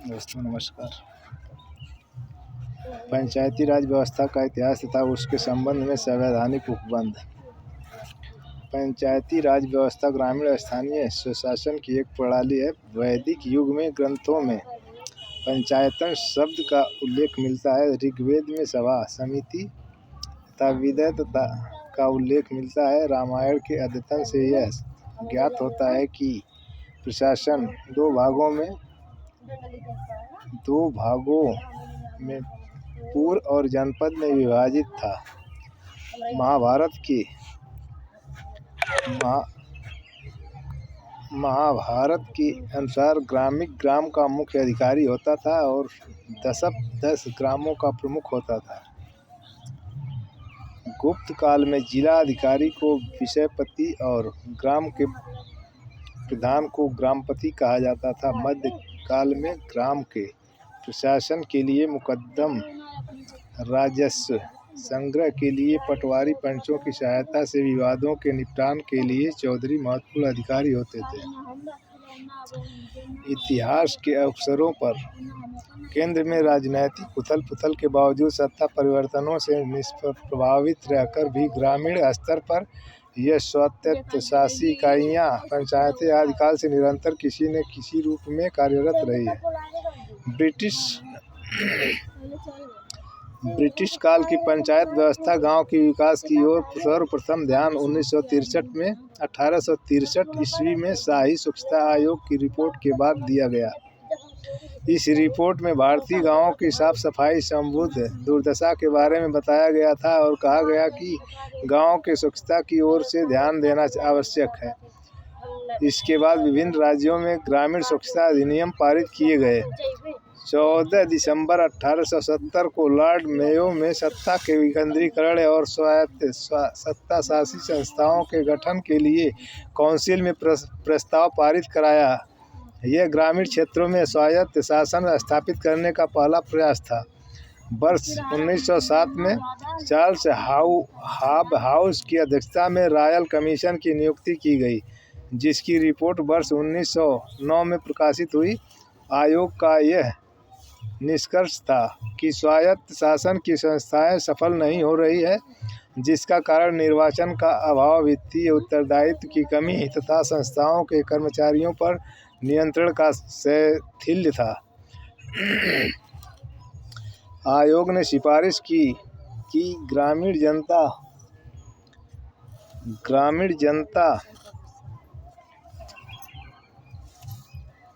दोस्तों नमस्कार। पंचायती राज व्यवस्था का इतिहास तथा उसके संबंध में संवैधानिक उपबंध। पंचायती राज व्यवस्था ग्रामीण स्थानीय स्वशासन की एक प्रणाली है। वैदिक युग में ग्रंथों में पंचायतन शब्द का उल्लेख मिलता है। ऋग्वेद में सभा, समिति तथा विधेय का उल्लेख मिलता है। रामायण के अध्ययन से यह ज्ञात होता है कि प्रशासन दो भागों में पूर्व और जनपद में विभाजित था। महाभारत के अनुसार ग्राम का मुख्य अधिकारी होता था और 10 ग्रामों का प्रमुख होता था। गुप्त काल में जिला अधिकारी को विषयपति और ग्राम के प्रधान को ग्रामपति कहा जाता था। मध्य काल में ग्राम के प्रशासन के लिए मुकद्दम राजस्व संग्रह के लिए पटवारी पंचों की सहायता से विवादों के निपटान के लिए चौधरी महत्वपूर्ण अधिकारी होते थे। इतिहास के अवसरों पर केंद्र में राजनैतिक उथल-पुथल के बावजूद सत्ता परिवर्तनों से निष्प्रभावित रहकर भी ग्रामीण स्तर पर यह स्वायत्तशासी इकाइयाँ पंचायतें आदिकाल से निरंतर किसी न किसी रूप में कार्यरत रही है। ब्रिटिश काल की पंचायत व्यवस्था गांव के विकास की ओर सर्वप्रथम ध्यान 1863 ईस्वी में शाही स्वच्छता आयोग की रिपोर्ट के बाद दिया गया। इस रिपोर्ट में भारतीय गांवों की साफ सफाई संबंधी दुर्दशा के बारे में बताया गया था और कहा गया कि गांवों के स्वच्छता की ओर से ध्यान देना आवश्यक है। इसके बाद विभिन्न राज्यों में ग्रामीण स्वच्छता अधिनियम पारित किए गए। 14 दिसंबर 1870 को लॉर्ड मेयो में सत्ता के विकेंद्रीकरण और स्वायत्त सत्ताशासी संस्थाओं के गठन के लिए काउंसिल में प्रस्ताव पारित कराया। यह ग्रामीण क्षेत्रों में स्वायत्त शासन स्थापित करने का पहला प्रयास था। वर्ष 1907 में चार्ल्स हाउस की अध्यक्षता में रॉयल कमीशन की नियुक्ति की गई, जिसकी रिपोर्ट वर्ष 1909 में प्रकाशित हुई। आयोग का यह निष्कर्ष था कि स्वायत्त शासन की संस्थाएं सफल नहीं हो रही है, जिसका कारण निर्वाचन का अभाव, वित्तीय उत्तरदायित्व की कमी तथा संस्थाओं के कर्मचारियों पर नियंत्रण का शैथिल्य था। आयोग ने सिफारिश की कि ग्रामीण जनता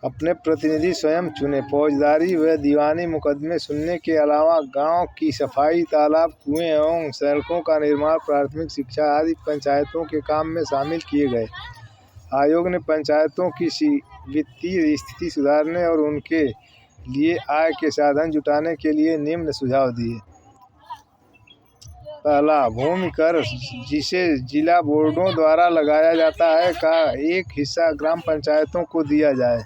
अपने प्रतिनिधि स्वयं चुने। फौजदारी व दीवानी मुकदमे सुनने के अलावा गांव की सफाई, तालाब, कुएं एवं सड़कों का निर्माण, प्राथमिक शिक्षा आदि पंचायतों के काम में शामिल किए गए। आयोग ने पंचायतों की वित्तीय स्थिति सुधारने और उनके लिए आय के साधन जुटाने के लिए निम्न सुझाव दिए। पहला, भूमि कर, जिसे जिला बोर्डों द्वारा लगाया जाता है, का एक हिस्सा ग्राम पंचायतों को दिया जाए।